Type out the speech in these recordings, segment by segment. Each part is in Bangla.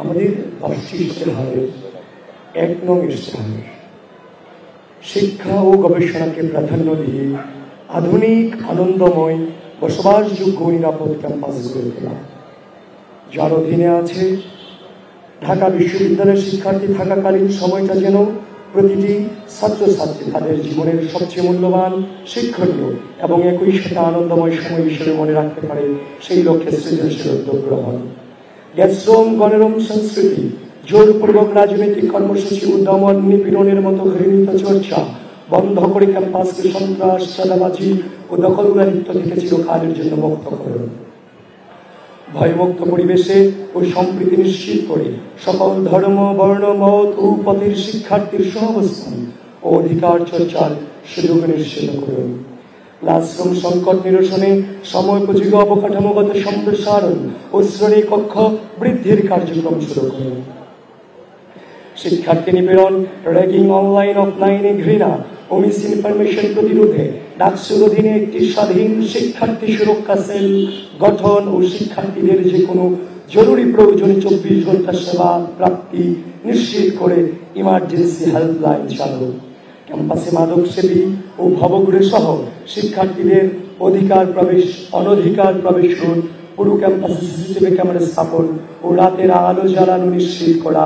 আমাদের 10টি ইশতেহারের 1 নং ইশতেহার শিক্ষা ও গবেষণাকে প্রাধান্য দিয়ে আধুনিক আনন্দময় বসবাসযোগ্য নিরাপদ ক্যাম্পাস গড়ে তোলা, যার অধীনে আছে ঢাকা বিশ্ববিদ্যালয়ের শিক্ষার্থী থাকাকালীন সময়টা যেন প্রতিটি ছাত্রছাত্রী তাদের জীবনের সবচেয়ে মূল্যবান, শিক্ষণীয় এবং একই সাথে আনন্দময় সময় হিসেবে মনে রাখতে পারে, সেই লক্ষ্যে সৃজনশীল উদ্যোগ গ্রহণ। গ্যাসরোম গণরম সংস্কৃতি, জোরপূর্বক রাজনৈতিক কর্মসূচি, উদ্যমন, নিপীড়নের মতো ঘৃণিত চর্চা বন্ধ করে ক্যাম্পাসকে সন্ত্রাস, চাঁদাবাজি ও দখলদারিত্ব থেকে চিরকালের জন্য মুক্ত করুন। ভয়মুক্ত পরিবেশে ও সম্প্রীতি নিশ্চিত করে সকল ধর্ম, বর্ণ, মত ও পথের শিক্ষার্থীর সহাবস্থান ও অধিকার চর্চার সুযোগ নিশ্চিত করুন। ক্লাসরুম সংকট নিরসনে সময়োপযোগী অবকাঠামোগত সম্প্রসারণ ও শ্রেণী কক্ষ বৃদ্ধির কার্যক্রম শুরু করুন। শিক্ষার্থী নিপীড়ন, র্যাগিং, অনলাইন অফলাইনে ঘৃণা ও মিস ইনফরমেশন প্রতিরোধে ডাকসুর অধীনে একটি স্বাধীন শিক্ষার্থী সুরক্ষা সেল গঠন ও শিক্ষার্থীদের যে কোনো জরুরি প্রয়োজনে 24 ঘন্টা সেবা প্রাপ্তি নিশ্চিত করে ইমার্জেন্সি হেল্পলাইন চালু। ক্যাম্পাসে মাদক সেবী ও ভবঘুরে সহ শিক্ষার্থীদের অধিকার প্রবেশ, অনধিকার প্রবেশ রোধ, পুরো ক্যাম্পাসে সিসিটিভি ক্যামেরা স্থাপন ও রাতের আলো জ্বালানো নিশ্চিত করা।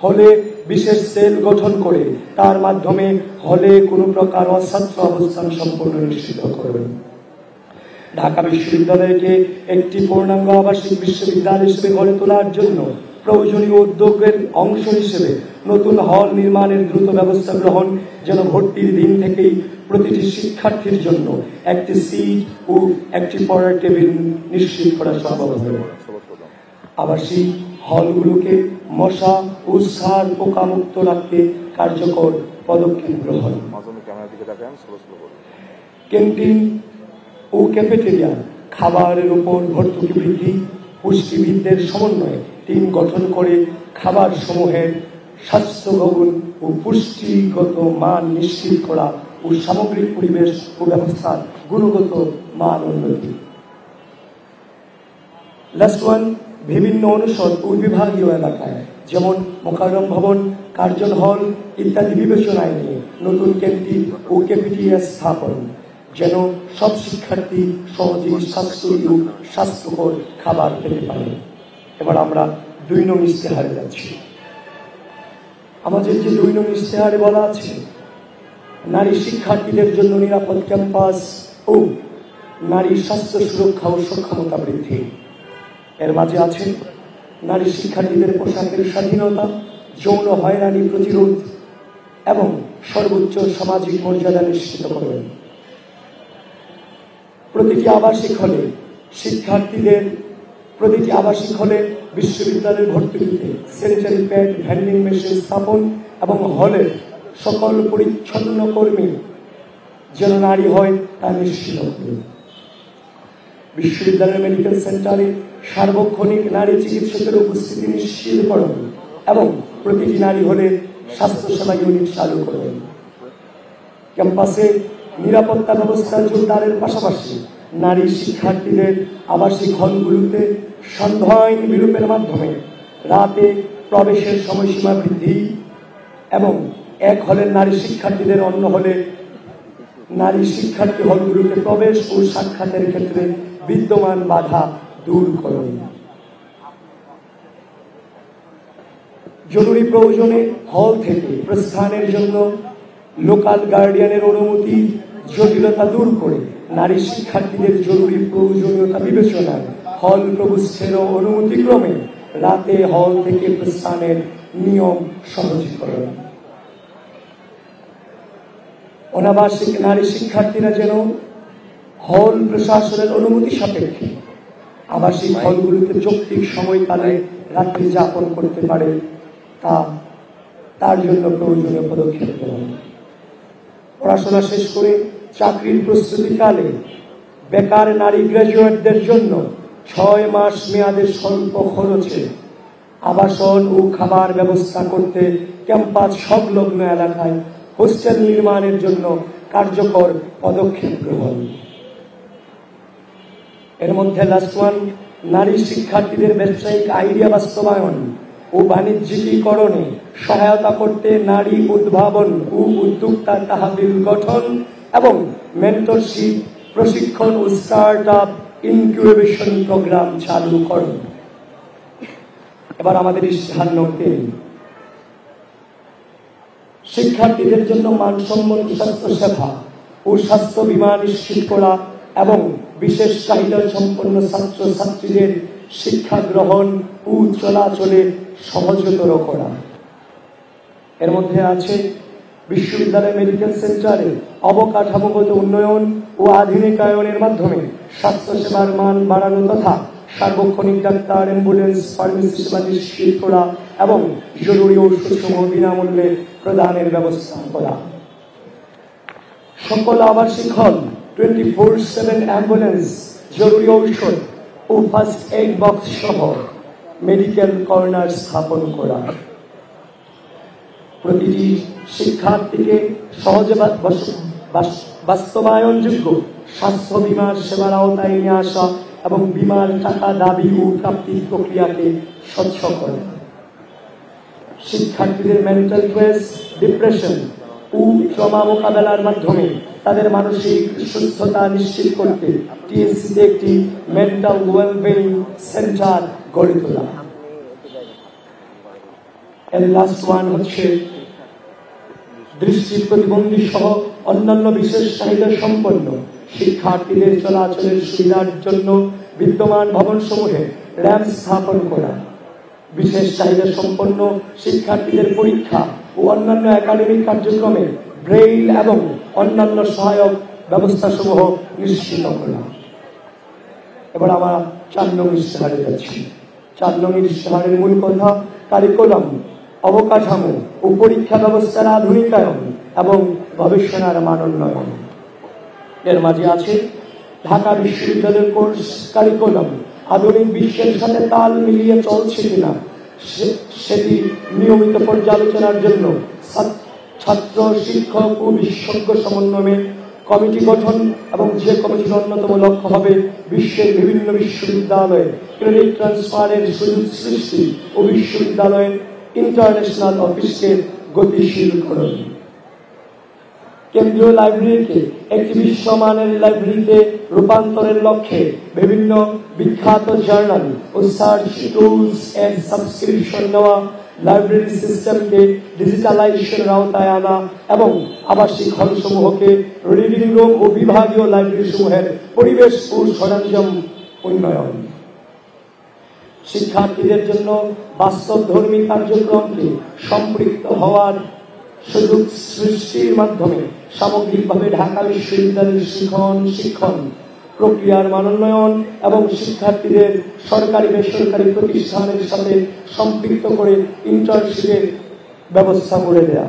হলে বিশেষ সেল গঠন করে তার মাধ্যমে হলে কোনো প্রকার অছাত্র অবস্থান সম্পূর্ণ নিশ্চিত করবেন। ঢাকা বিশ্ববিদ্যালয়কে একটি পূর্ণাঙ্গ আবাসিক বিশ্ববিদ্যালয় হিসেবে গড়ে তোলার জন্য প্রয়োজনীয় উদ্যোগের অংশ হিসেবে নতুন হল নির্মাণের দ্রুত ব্যবস্থা গ্রহণ, যেন ভর্তির দিন থেকেই প্রতিটি শিক্ষার্থীর জন্য একটি সিট ও একটি পড়ার টেবিল নিশ্চিত করা সম্ভব হবে। আবাসিক হলগুলোকে মশা ও সার পোকা মুক্ত রাখতে কার্যকর পদক্ষেপ গ্রহণ। ক্যান্টিন ও ক্যাফেটেরিয়া খাবারের উপর ভর্তুকি বৃদ্ধি, পুষ্টিবিদদের সমন্বয়ে টিম গঠন করে খাবার সমূহের স্বাস্থ্যগণ ও পুষ্টিগত মান নিশ্চিত করা ও সামগ্রিক পরিবেশ ও ব্যবস্থার গুণগত মান উন্নতি। লাস্ট ওয়ান, বিভিন্ন অনুষদ ও বিভাগীয় এলাকায় যেমন মোকাররম ভবন, কার্জন হল ইত্যাদি বিবেচনায় নিয়ে নতুন ক্যান্টিন ও ক্যাফেটেরিয়া স্থাপন, যেন সব শিক্ষার্থী সহজেই স্বাস্থ্যকর খাবার পেতে পারে। এবার আমরা 2 নং ইশতেহারে যাচ্ছি। আমাদের যে 2 নং ইশতেহারে বলা আছে নারী শিক্ষার্থীদের জন্য নিরাপদ ক্যাম্পাস ও নারী স্বাস্থ্য সুরক্ষা ও সক্ষমতা বৃদ্ধি, এর মাঝে আছে নারী শিক্ষার্থীদের পোশাকের স্বাধীনতা, যৌন হয়রানি প্রতিরোধ এবং সর্বোচ্চ সামাজিক মর্যাদা নিশ্চিত করবেন। প্রতিটি আবাসিক হলে বিশ্ববিদ্যালয়ের ভর্তুকিতে স্যানিটারি প্যাড, ভ্যান্ডিং মেশিন স্থাপন এবং হলে সকল পরিচ্ছন্ন কর্মী যেন নারী হয় তা নিশ্চিত করবে। বিশ্ববিদ্যালয়ের মেডিকেল সেন্টারে সার্বক্ষণিক নারী চিকিৎসকের উপস্থিতি নিশ্চিতকরণ এবং প্রতিটি নারী হলে স্বাস্থ্যসেবা ইউনিট চালু করবেন। ক্যাম্পাসে নিরাপত্তা ব্যবস্থা জোরদারের পাশাপাশি নারী শিক্ষার্থীদের আবাসিক হলগুলোতে সন্ধ্যায়ন বিলোপের মাধ্যমে রাতে প্রবেশের সময়সীমা বৃদ্ধি এবং এক হলের নারী শিক্ষার্থীদের অন্য হলে নারী শিক্ষার্থী হলগুলোতে প্রবেশ ও সাক্ষাতের ক্ষেত্রে বিদ্যমান বাধা দূর করুন। জরুরি প্রয়োজনে হল থেকে প্রস্থানের জন্য লোকাল গার্ডিয়ানের অনুমতি জটিলতা দূর করে নারী শিক্ষার্থীদের জরুরি প্রয়োজনীয়তা বিবেচনায় হল প্রবেশের অনুমতি ক্রমে রাতে হল থেকে প্রস্থানের নিয়ম সহজীকরণ। অনাবাসিক নারী শিক্ষার্থীরা যেন হল প্রশাসনের অনুমতি সাপেক্ষে আবাসিক হলগুলিতে যৌক্তিক সময়কালে রাত্রি যাপন করতে পারে, তার জন্য প্রয়োজনীয় পদক্ষেপ গ্রহণ। পড়াশোনা শেষ করে চাকরির প্রস্তুতিকালে বেকার নারী গ্রাজুয়েটদের জন্য 6 মাস মেয়াদের স্বল্প খরচে আবাসন ও খাবার ব্যবস্থা করতে ক্যাম্পাস সংলগ্ন এলাকায় হোস্টেল নির্মাণের জন্য কার্যকর পদক্ষেপ গ্রহণ। এর মধ্যে লাস্ট ওয়ান, নারী শিক্ষার্থীদের ব্যবসায়িক আইডিয়া বাস্তবায়ন ও ও বাণিজ্যিকীকরণে সহায়তা করতে নারী উদ্ভাবন ও উদ্যোক্তা তহবিল গঠন এবং মেন্টরশিপ প্রশিক্ষণ ও স্টার্ট আপ ইনকিউবেশন প্রোগ্রাম চালু করুন। এবার আমাদের ইশতেহার নোটে শিক্ষার্থীদের জন্য মানসম্মত স্বাস্থ্য সেবা ও স্বাস্থ্য বীমা নিশ্চিত করা এবং বিশেষ চাহিদা সম্পন্ন ছাত্র ছাত্রীদের শিক্ষা গ্রহণ ও চলাচলে সহজতর করা। এর মধ্যে আছে বিশ্ববিদ্যালয় মেডিকেল সেন্টারে অবকাঠামোগত উন্নয়ন ও আধুনিকায়নের মাধ্যমে স্বাস্থ্যসেবার মান বাড়ানো তথা সার্বক্ষণিক ডাক্তার, অ্যাম্বুলেন্স, ফার্মেসি সেবা নিশ্চিত করা এবং জরুরি ঔষধসমূহ বিনামূল্যে প্রদানের ব্যবস্থা করা। সকল আবাসিক হল 24/7 অ্যাম্বুলেন্স, জরুরি ঔষধ ও ফার্স্ট এইড বক্স সহ মেডিকেল কর্নার স্থাপন করা। প্রতিটি শিক্ষার্থীকে সহজে বাস্তবায়নযোগ্য স্বাস্থ্য বীমার সেবার আওতায় নিয়ে আসা এবং বীমার টাকা দাবি ও প্রাপ্তির প্রক্রিয়াকে স্বচ্ছ করা। শিক্ষার্থীদের মেন্টাল স্ট্রেস, ডিপ্রেশন ও ট্রমা মোকাবেলার মাধ্যমে তাদের মানসিক সুস্থতা নিশ্চিত করতে টিএসসিতে একটি মেন্টাল ওয়েলবিং সেন্টার গড়ে তোলা। এর লাস্ট ওয়ান হচ্ছে দৃষ্টি প্রতিবন্ধী সহ অন্যান্য বিশেষ চাহিদা সম্পন্ন শিক্ষার্থীদের চলাচলের সুবিধার জন্য বিদ্যমান ভবনসমূহে র্যাম্প স্থাপন করা। বিশেষ চাহিদা সম্পন্ন শিক্ষার্থীদের পরীক্ষা ও অন্যান্য একাডেমিক কার্যক্রমে ব্রেইল এবং অন্যান্য সহায়ক ব্যবস্থাসমূহ নিশ্চিত করা। এবার আমরা 4 নং ইশতেহারে যাচ্ছি। 4 নং ইশতেহারের মূল কথা কারিকুলাম, অবকাঠামো ও পরীক্ষা ব্যবস্থার আধুনিকায়ন এবং গবেষণার মান উন্নয়ন। এর মাঝে আছে ঢাকা বিশ্ববিদ্যালয়ের কোর্স কারিকুলাম আধুনিক বিশ্বের সাথে তাল মিলিয়ে চলছে কিনা সেটি নিয়মিত পর্যালোচনার জন্য ছাত্র, শিক্ষক ও বিশেষজ্ঞ সমন্বয়ে কমিটি গঠন এবং যে কমিটির অন্যতম লক্ষ্য হবে বিশ্বের বিভিন্ন বিশ্ববিদ্যালয়ে ক্রেডিট ট্রান্সফারের সুযোগ সৃষ্টি ও বিশ্ববিদ্যালয়ের ইন্টারন্যাশনাল অফিসকে গতিশীল করুন। কেন্দ্রীয় লাইব্রেরিকে একটি বিশ্বমানের লাইব্রেরিতে রূপান্তরের লক্ষ্যে বিভিন্ন বিখ্যাত জার্নাল ও সার্চ টুলস এন্ড সাবস্ক্রিপশন নেওয়া, লাইব্রেরি সিস্টেমকে ডিজিটালাইজেশনের আওতায় আনা এবং আবাসিক হলসমূহকে রিডিং রুম ও বিভাগীয় লাইব্রেরি সমূহের পরিবেশ ও সরঞ্জাম উন্নয়ন। শিক্ষার্থীদের জন্য বাস্তবধর্মী কার্যক্রমকে সম্পৃক্ত হওয়ার সুযোগ সৃষ্টির মাধ্যমে সামগ্রিকভাবে ঢাকা বিশ্ববিদ্যালয়ের শিক্ষণ প্রক্রিয়ার মান উন্নয়ন এবং শিক্ষার্থীদের সরকারি বেসরকারি প্রতিষ্ঠানের সাথে সম্পৃক্ত করে ইন্টার্নশিপের ব্যবস্থা করে দেয়া।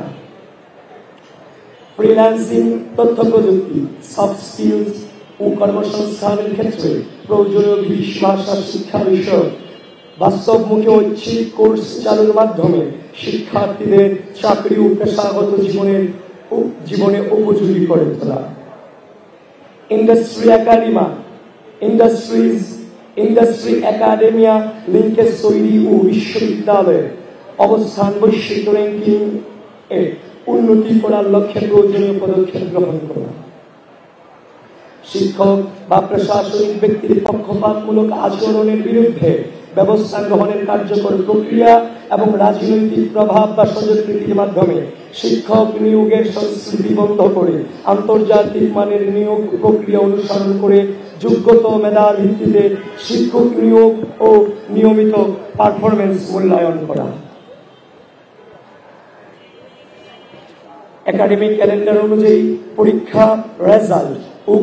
ফ্রিল্যান্সিং, তথ্য প্রযুক্তি, সফট স্কিলস ও কর্মসংস্থানের ক্ষেত্রে প্রয়োজনীয় বিদেশি ভাষা শিক্ষা বিষয়ক বাস্তবমুখী ঐচ্ছিক কোর্স চালুর মাধ্যমে শিক্ষার্থীদের চাকরি ও পেশাগত জীবনে উপযোগী করে তোলা। ইন্ডাস্ট্রি একাডেমিয়া লিঙ্কেজ তৈরি ও বিশ্ববিদ্যালয়ের অবস্থান বৈশ্বিক র্যাঙ্কিং এ উন্নতি করার লক্ষ্যে প্রয়োজনীয় পদক্ষেপ গ্রহণ করা। শিক্ষক বা প্রশাসনিক ব্যক্তির পক্ষপাতমূলক আচরণের বিরুদ্ধে ব্যবস্থা গ্রহণের কার্যকর প্রক্রিয়া এবং রাজনৈতিক প্রভাব বা স্বজনপ্রীতির মাধ্যমে শিক্ষক নিয়োগের সংস্কৃতি বন্ধ করে আন্তর্জাতিক মানের নিয়োগ প্রক্রিয়া অনুসরণ করে যোগ্যতা মেধার ভিত্তিতে শিক্ষক নিয়োগ ও নিয়মিত পারফরমেন্স মূল্যায়ন করা। একাডেমিক ক্যালেন্ডার অনুযায়ী পরীক্ষা রেজাল্ট ও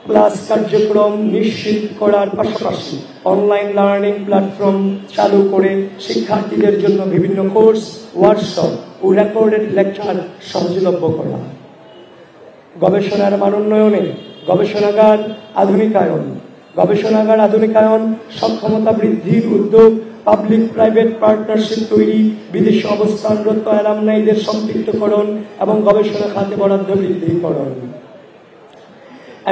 ক্লাস কার্যক্রম নিশ্চিত করার পাশাপাশি অনলাইন লার্নিং প্ল্যাটফর্ম চালু করে শিক্ষার্থীদের জন্য বিভিন্ন কোর্স, ওয়ার্কশপ ও রেকর্ডেড লেকচার সহজলভ্য করা। গবেষণার মান উন্নয়নে গবেষণাগার আধুনিকায়ন, সক্ষমতা বৃদ্ধির উদ্যোগ, পাবলিক প্রাইভেট পার্টনারশিপ তৈরি, বিদেশে অবস্থানরত অ্যালামনাইদের সম্পৃক্তকরণ এবং গবেষণা খাতে বরাদ্দ বৃদ্ধিকরণ।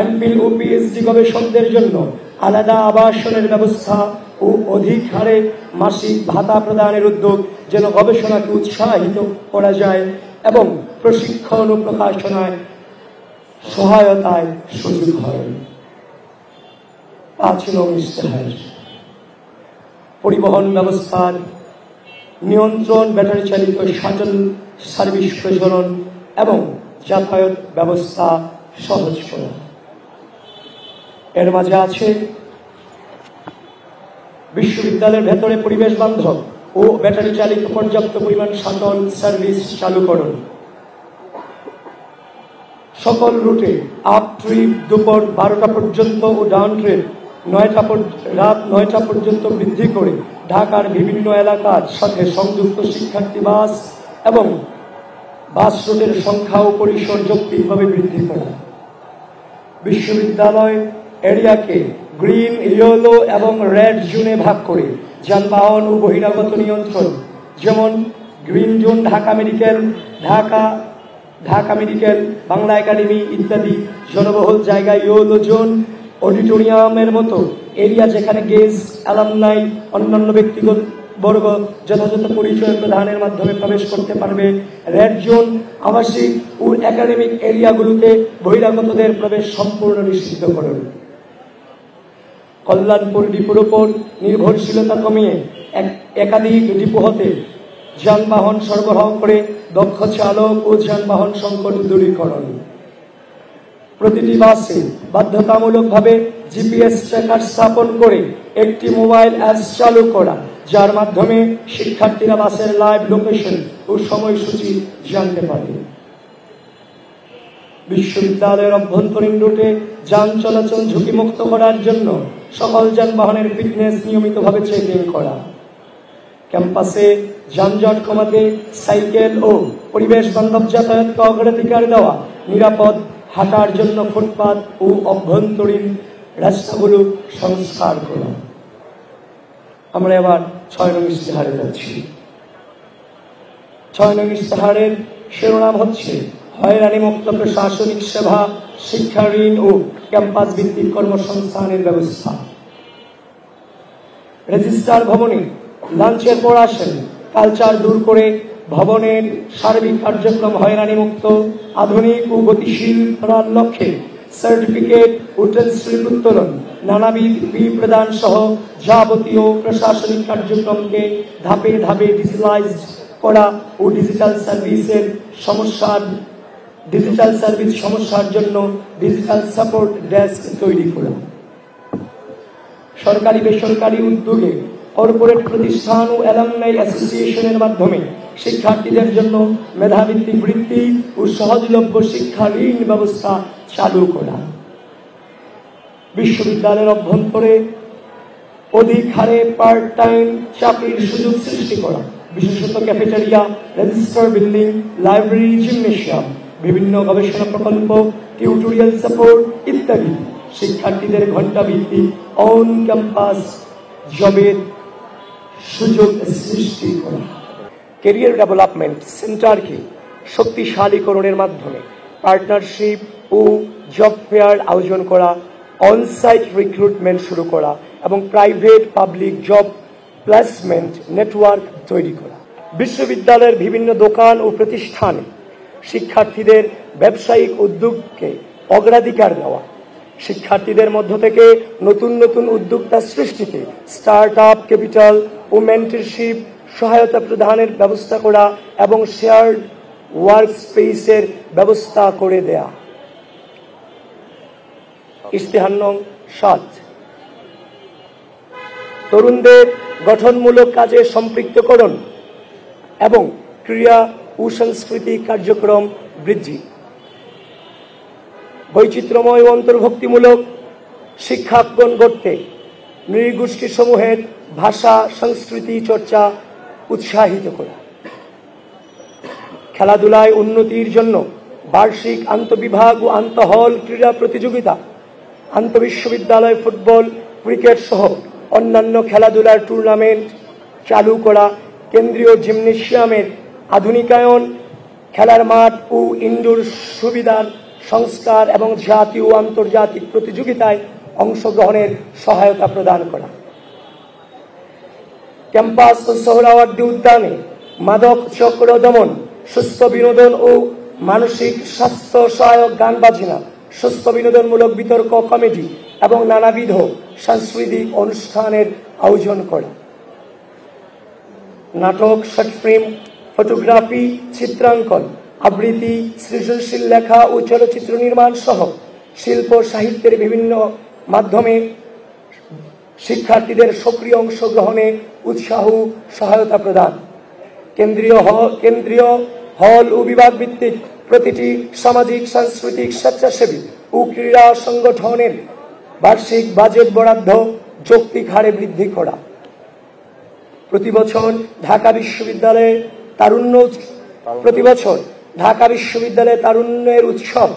এমফিল ও পিএইচডি গবেষকদের জন্য আলাদা আবাসনের ব্যবস্থা ও অধিক হারে মাসিক ভাতা প্রদানের উদ্যোগ যেন গবেষণাকে উৎসাহিত করা যায় এবং প্রশিক্ষণ ও প্রকাশনায় সহায়তায় সুযোগ হয়। 5 নং ইশতেহার পরিবহন ব্যবস্থার নিয়ন্ত্রণ, ব্যাটারি চালিত শাটল সার্ভিস প্রচলন এবং যাতায়াত ব্যবস্থা সহজ করা। এর মাঝে আছে বিশ্ববিদ্যালয়ের ভেতরে পরিবেশ বান্ধব ও ব্যাটারি চালিত পর্যাপ্ত পরিমাণ শাটল সার্ভিস চালুকরণ, সকল রুটে আপ ট্রিপ দুপুর 12টা পর্যন্ত ও ডাউন ট্রিপ রাত 9টা পর্যন্ত বৃদ্ধি করে ঢাকার বিভিন্ন এলাকার সাথে সংযুক্ত শিক্ষার্থী বাস এবং বাস রুটের সংখ্যা ও পরিসর যৌক্তিকভাবে বৃদ্ধি করা। বিশ্ববিদ্যালয় এরিয়াকে গ্রিন, ইয়েলো এবং রেড জোনে ভাগ করে যানবাহন ও বহিরাগত নিয়ন্ত্রণ, যেমন green zone Dhaka medical, Bangla academy ইত্যাদি জনবহুল জায়গায়, ইয়েলো জোন অডিটোরিয়ামের মতো এরিয়া যেখানে গেস্ট, অ্যালামনাই, অন্যান্য ব্যক্তিগত বর্গ যথাযথ পরিচয় প্রদানের মাধ্যমে প্রবেশ করতে পারবে। রেড জোন আবাসিক ও একাডেমিক এরিয়াগুলোতে বহিরাগতদের প্রবেশ সম্পূর্ণ নিষিদ্ধ করুন। কল্যাণপুর ডিপোর উপর নির্ভরশীলতা কমিয়ে একাধিক ডিপো হতে যানবাহন সরবরাহ করে দক্ষ চালক ও যানবাহন সংকট দূরীকরণ। প্রতিটি বাসে বাধ্যতামূলকভাবে জিপিএস ট্র্যাকার স্থাপন করে একটি মোবাইল অ্যাপ চালু করা, যার মাধ্যমে শিক্ষার্থীরা বাসের লাইভ লোকেশন ও সময়সূচি জানতে পারে। বিশ্ববিদ্যালয়ের অভ্যন্তরীণ রুটে যান চলাচল ঝুঁকিমুক্ত করার জন্য সকল যানবাহনের ফিটনেস নিয়মিতভাবে চেকিং করা। ক্যাম্পাসে যানজট কমাতে সাইকেল ও পরিবেশ বান্ধব যাতায়াতকে অগ্রাধিকার দেওয়া, নিরাপদ হাঁটার জন্য ফুটপাত ও অভ্যন্তরীণ রাস্তাগুলো সংস্কার করা। আমরা এবার 6 নং ইশতেহারে যাচ্ছি। 6 নং ইশতেহারের শিরোনাম হচ্ছে হয়রানিমুক্ত প্রশাসনিক সেবা, শিক্ষা ঋণ ও ক্যাম্পাস ভিত্তিক কর্মসংস্থানের ব্যবস্থা। রেজিস্ট্রার ভবনে লাঞ্চের পর আসেন, কালচার দূর করে ভবনের সার্বিক কার্যক্রম হয়রানিমুক্ত, আধুনিক ও গতিশীল করার লক্ষ্যে সার্টিফিকেট ও ট্রান্সক্রিপ্ট উত্তোলন, নানাবিধ ফি প্রদান সহ যাবতীয় প্রশাসনিক কার্যক্রমকে ধাপে ধাপে ডিজিটালাইজ করা ও ডিজিটাল সার্ভিস সমস্যার জন্য ডিজিটাল সাপোর্ট ডেস্ক তৈরি করা। সরকারি বেসরকারি উদ্যোগে কর্পোরেট প্রতিষ্ঠান ও অ্যালামনাই অ্যাসোসিয়েশনের মাধ্যমে শিক্ষার্থীদের জন্য মেধাভিত্তিক বৃত্তি ও সহজলভ্য শিক্ষা ঋণ ব্যবস্থা চালু করা। বিশ্ববিদ্যালয়ের অভ্যন্তরে অধিক হারে পার্ট টাইম চাকরির সুযোগ সৃষ্টি করা, বিশেষত cafeteria, register building, library, gymnasium, বিভিন্ন গবেষণা প্রকল্প, টিউটোরিয়াল সাপোর্ট ইত্যাদি। শিক্ষার্থীদের ঘণ্টা ভিত্তিক অন ক্যাম্পাস জবের সুযোগ সৃষ্টি করা। ক্যারিয়ার ডেভেলপমেন্ট সেন্টারকে শক্তিশালীকরণের মাধ্যমে পার্টনারশিপ ও জব ফেয়ার আয়োজন করা, অনসাইট রিক্রুটমেন্ট শুরু করা এবং private public job placement network তৈরি করা। বিশ্ববিদ্যালয়ের বিভিন্ন দোকান ও প্রতিষ্ঠানে শিক্ষার্থীদের ব্যবসায়িক উদ্যোগকে অগ্রাধিকার দেওয়া, শিক্ষার্থীদের মধ্য থেকে নতুন নতুন উদ্যোক্তা সৃষ্টিতে স্টার্ট আপ ক্যাপিটাল ও মেন্টরশিপ সহায়তা প্রদানের ব্যবস্থা করা এবং শেয়ার্ড ওয়ার্ক স্পেসের ব্যবস্থা করে দেয়া। ইশতেহার নং 7, তরুণদের গঠনমূলক কাজে সম্পৃক্তকরণ এবং ক্রীড়া ও সাংস্কৃতিক কার্যক্রম বৃদ্ধি। বৈচিত্র্যময় ও অন্তর্ভুক্তিমূলক শিক্ষাঙ্গন গড়তে নৃগোষ্ঠী সমূহের ভাষা সংস্কৃতি চর্চা উৎসাহিত করা। খেলাধুলায় উন্নতির জন্য বার্ষিক আন্তঃবিভাগ ও আন্তঃহল ক্রীড়া প্রতিযোগিতা, আন্তঃবিশ্ববিদ্যালয় ফুটবল, ক্রিকেট সহ অন্যান্য খেলাধুলার টুর্নামেন্ট চালু করা। কেন্দ্রীয় জিমনেশিয়ামের আধুনিকায়ন, খেলার মাঠ ও ইনডোর সুবিধার সংস্কার এবং জাতীয় ও আন্তর্জাতিক প্রতিযোগিতায় অংশগ্রহণের সহায়তা প্রদান করা। ক্যাম্পাস ও সোহরাওয়ার্দী উদ্যানে মাদক চক্র দমন, সুস্থ বিনোদন ও মানসিক স্বাস্থ্য সহায়ক গান বাজনা, সুস্থ বিনোদনমূলক বিতর্ক, কমেডি এবং নানাবিধ সাংস্কৃতিক অনুষ্ঠানের আয়োজন করা। নাটক, শর্ট ফিল্ম, ফটোগ্রাফি, চিত্রাঙ্কন, আবৃত্তি, সৃজনশীল লেখা ও চলচ্চিত্র নির্মাণ সহ শিল্প সাহিত্যের বিভিন্ন মাধ্যমে শিক্ষার্থীদের সক্রিয় অংশগ্রহণে উৎসাহ সহায়তা প্রদান। কেন্দ্রীয় হল ও বিভাগ ভিত্তিক প্রতিটি সামাজিক, সাংস্কৃতিক, স্বেচ্ছাসেবী ও ক্রীড়া সংগঠনের বার্ষিক বাজেট বরাদ্দ যৌক্তিক হারে বৃদ্ধি করা। প্রতি বছর ঢাকা বিশ্ববিদ্যালয়ে তারুণ্যের উৎসব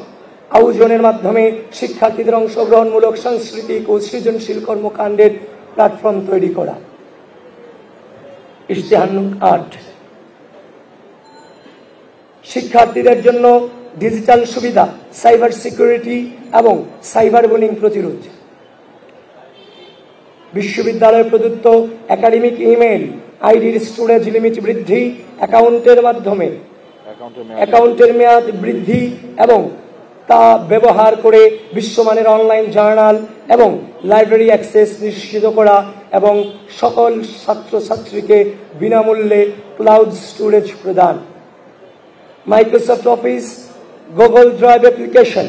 আয়োজনের মাধ্যমে শিক্ষার্থীদের অংশগ্রহণমূলক সাংস্কৃতিক ও সৃজনশীল কর্মকাণ্ডের প্ল্যাটফর্ম তৈরি করা। ইশতেহার নং ৮, শিক্ষার্থীদের জন্য ডিজিটাল সুবিধা, সাইবার সিকিউরিটি এবং সাইবার বুলিং প্রতিরোধ। বিশ্ববিদ্যালয় প্রদত্ত একাডেমিক ইমেইল আইডির স্টোরেজ লিমিট বৃদ্ধি, অ্যাকাউন্টের মেয়াদ বৃদ্ধি এবং তা ব্যবহার করে বিশ্বমানের অনলাইন জার্নাল এবং লাইব্রেরি অ্যাক্সেস নিশ্চিত করা এবং সকল ছাত্রছাত্রীকে বিনামূল্যে ক্লাউড স্টোরেজ প্রদান। Microsoft office, Google drive application,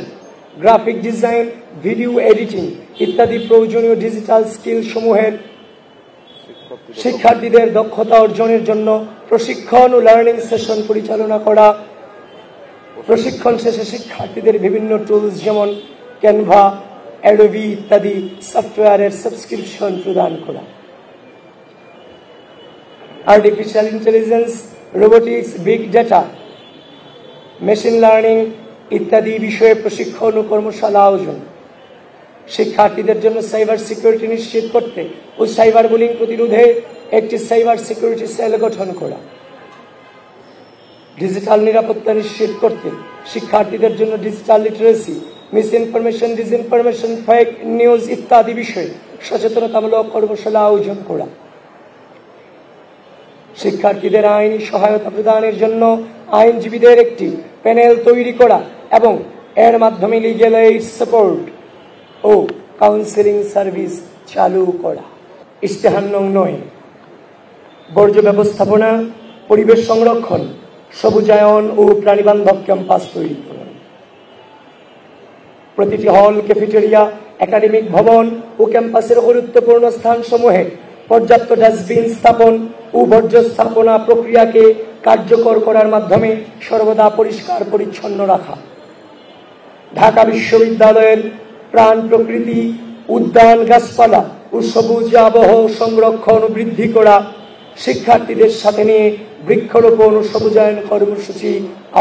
graphic design, video editing ইত্যাদি প্রয়োজনীয় ডিজিটাল স্কিল সমূহের শিক্ষার্থীদের দক্ষতা অর্জনের জন্য প্রশিক্ষণ ও লার্নিং সেশন পরিচালনা করা। প্রশিক্ষণ শেষে শিক্ষার্থীদের বিভিন্ন টুলস যেমন ক্যানভা, অ্যাডোবি ইত্যাদি সফটওয়্যারের সাবস্ক্রিপশন প্রদান করা। Artificial intelligence, robotics, big data, machine learning ইত্যাদি বিষয়ে প্রশিক্ষণ ও কর্মশালা আয়োজন। শিক্ষার্থীদের জন্য সাইবার সিকিউরিটি নিশ্চিত করতে ও সাইবার বুলিং প্রতিরোধে একটি সাইবার সিকিউরিটি সেল গঠন করা। ডিজিটাল নিরাপত্তা নিশ্চিত করতে শিক্ষার্থীদের জন্য digital literacy, miss information, disinformation, fake news ইত্যাদি বিষয়ে সচেতনতামূলক কর্মশালা আয়োজন করা। শিক্ষার্থীদের আইনি সহায়তা প্রদানের জন্য আইনজীবীদের একটি প্যানেল তৈরি করা এবং এর মাধ্যমে লিগ্যাল এইড সাপোর্ট ও কাউন্সেলিং সার্ভিস চালু করা। ইশতেহার নং ৯, বর্জ্য ব্যবস্থাপনা, পরিবেশ সংরক্ষণ, সবুজায়ন ও প্রাণীবান্ধব ক্যাম্পাস তৈরি করা। প্রতিটি হল, ক্যাফেটেরিয়া, একাডেমিক ভবন ও ক্যাম্পাসের গুরুত্বপূর্ণ স্থানসমূহে পর্যাপ্ত ডাস্টবিন স্থাপন ও বর্জ্য স্থাপনা প্রক্রিয়াকে কার্যকর করার মাধ্যমে সর্বদা পরিষ্কার পরিচ্ছন্ন রাখা। ঢাকা বিশ্ববিদ্যালয়ের প্রাণ প্রকৃতি, উদ্যান, গাছপালা ও সবুজ আবহ সংরক্ষণ ও বৃদ্ধি করা। শিক্ষার্থীদের সাথে নিয়ে বৃক্ষরোপণ ও সবুজায়ন কর্মসূচি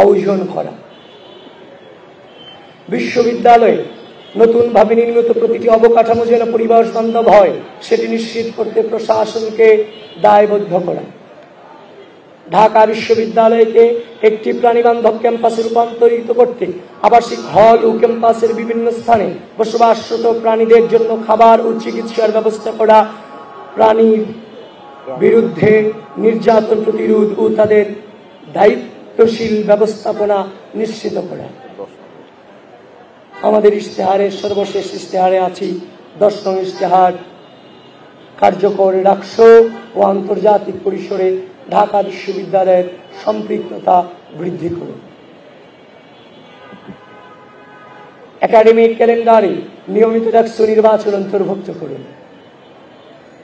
আয়োজন করা। বিশ্ববিদ্যালয়ে নতুনভাবে নির্মিত প্রতিটি অবকাঠামো যেন পরিবেশ বান্ধব হয় সেটি নিশ্চিত করতে প্রশাসনকে দায়বদ্ধ করা। ঢাকা বিশ্ববিদ্যালয়কে একটি প্রাণীবান্ধব ক্যাম্পাসে রূপান্তরিত করতে আবাসিক হল ও ক্যাম্পাসের বিভিন্ন স্থানে বসবাসরত প্রাণীদের জন্য খাবার ও চিকিৎসার ব্যবস্থা করা। প্রাণীর বিরুদ্ধে নির্যাতন প্রতিরোধ ও তাদের দায়িত্বশীল ব্যবস্থাপনা নিশ্চিত করা। আমাদের ইশতেহারের সর্বশেষ ইশতেহারে আছি 10 নং ইশতেহার, কার্যকর রাষ্ট্র ও আন্তর্জাতিক পরিসরে ঢাকা বিশ্ববিদ্যালয়ের সম্পৃক্ততা বৃদ্ধি করুন। একাডেমিক ক্যালেন্ডারে নিয়মিত ডাকসু নির্বাচন অন্তর্ভুক্ত করুন।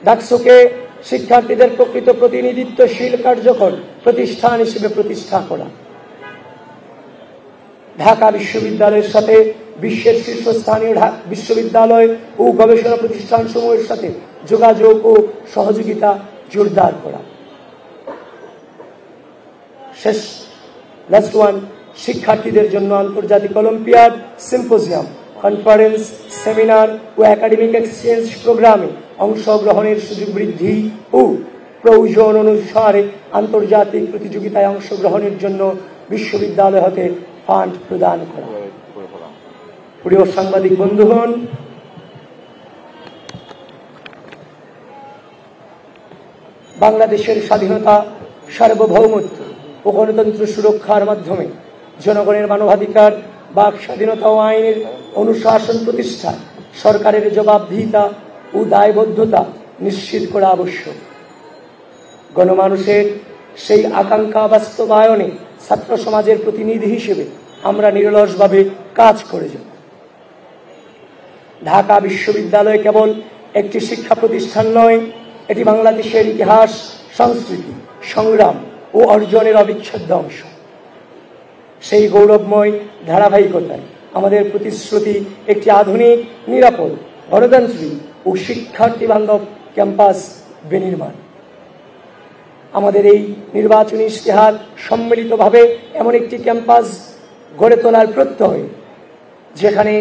ডাকসুকে শিক্ষার্থীদের প্রকৃত প্রতিনিধিত্বশীল কার্যকর প্রতিষ্ঠান হিসেবে প্রতিষ্ঠা করা। ঢাকা বিশ্ববিদ্যালয়ের সাথে বিশ্বের শীর্ষস্থানীয় বিশ্ববিদ্যালয় ও গবেষণা প্রতিষ্ঠানসমূহের সাথে যোগাযোগ ও সহযোগিতা জোরদার করা। শেষ লাস্ট ওয়ান, শিক্ষার্থীদের জন্য আন্তর্জাতিক অলিম্পিয়াড, সিম্পোজিয়াম, কনফারেন্স, সেমিনার ও একাডেমিক এক্সচেঞ্জ প্রোগ্রামে অংশগ্রহণের সুযোগ বৃদ্ধি ও প্রয়োজন অনুসারে আন্তর্জাতিক প্রতিযোগিতায় অংশগ্রহণের জন্য বিশ্ববিদ্যালয় হতে ফান্ড প্রদান করা। প্রিয় সাংবাদিক বন্ধুগণ, বাংলাদেশের স্বাধীনতা, সার্বভৌমত্ব ও গণতন্ত্র সুরক্ষার মাধ্যমে জনগণের মানবাধিকার, বাক স্বাধীনতা ও আইনের অনুশাসন প্রতিষ্ঠা, সরকারের জবাবদিহিতা ও দায়বদ্ধতা নিশ্চিত করা আবশ্যক। গণমানুষের সেই আকাঙ্ক্ষা বাস্তবায়নে ছাত্র সমাজের প্রতিনিধি হিসেবে আমরা নিরলসভাবে কাজ করে যাব। ঢাকা বিশ্ববিদ্যালয় কেবল একটি শিক্ষা প্রতিষ্ঠান নয়, এটি বাংলাদেশের ইতিহাস, সংস্কৃতি, সংগ্রাম ও অর্জনের অবিচ্ছেদ্য অংশ। সেই গৌরবময় ধারাবাহিকতায় আমাদের প্রতিশ্রুতি একটি আধুনিক, নিরাপদ, গণতান্ত্রিক ও শিক্ষার্থী বান্ধব ক্যাম্পাস বিনির্মাণ। আমাদের এই নির্বাচনী ইশতেহার সম্মিলিতভাবে এমন একটি ক্যাম্পাস গড়ে তোলার প্রত্যয়, যেখানে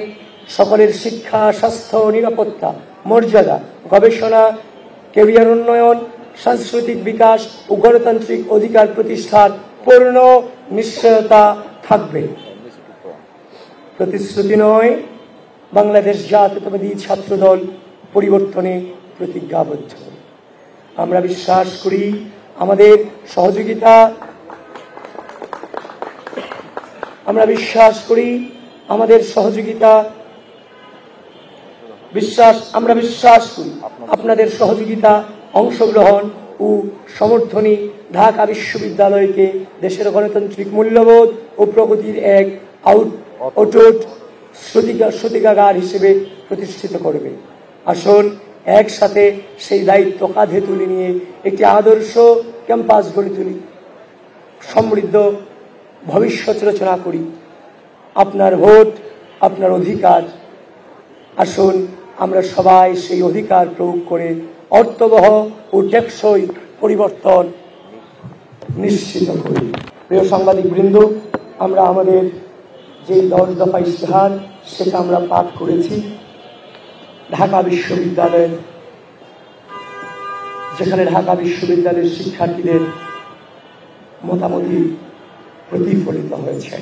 সকলের শিক্ষা, স্বাস্থ্য, নিরাপত্তা, মর্যাদা, গবেষণা, ক্যারিয়ার উন্নয়ন, সাংস্কৃতিক বিকাশ ও গণতান্ত্রিক অধিকার প্রতিষ্ঠার পূর্ণ নিশ্চয়তা থাকবে। প্রতিশ্রুতি নয়, বাংলাদেশ জাতীয়তাবাদী ছাত্রদল পরিবর্তনে প্রতিজ্ঞাবদ্ধ। আমরা বিশ্বাস করি আমাদের সহযোগিতা আপনাদের সহযোগিতা, অংশগ্রহণ ও সমর্থনই ঢাকা বিশ্ববিদ্যালয়কে দেশের গণতান্ত্রিক মূল্যবোধ ও প্রগতির এক অটুট সূতিকাগার হিসেবে প্রতিষ্ঠিত করবে। আসুন একসাথে সেই দায়িত্ব কাঁধে তুলে নিয়ে একটি আদর্শ ক্যাম্পাস গড়ে তুলি, সমৃদ্ধ ভবিষ্যৎ রচনা করি। আপনার ভোট, আপনার অধিকার। আসুন আমরা সবাই সেই অধিকার প্রয়োগ করে অর্থবহ ও টেকসই পরিবর্তন নিশ্চিত করি। প্রিয় সাংবাদিক বৃন্দ, আমরা আমাদের যে 10 দফা ইশতেহার সেটা আমরা পাঠ করেছি। ঢাকা বিশ্ববিদ্যালয়ের, যেখানে ঢাকা বিশ্ববিদ্যালয়ের শিক্ষার্থীদের মতামতই প্রতিফলিত হয়েছে।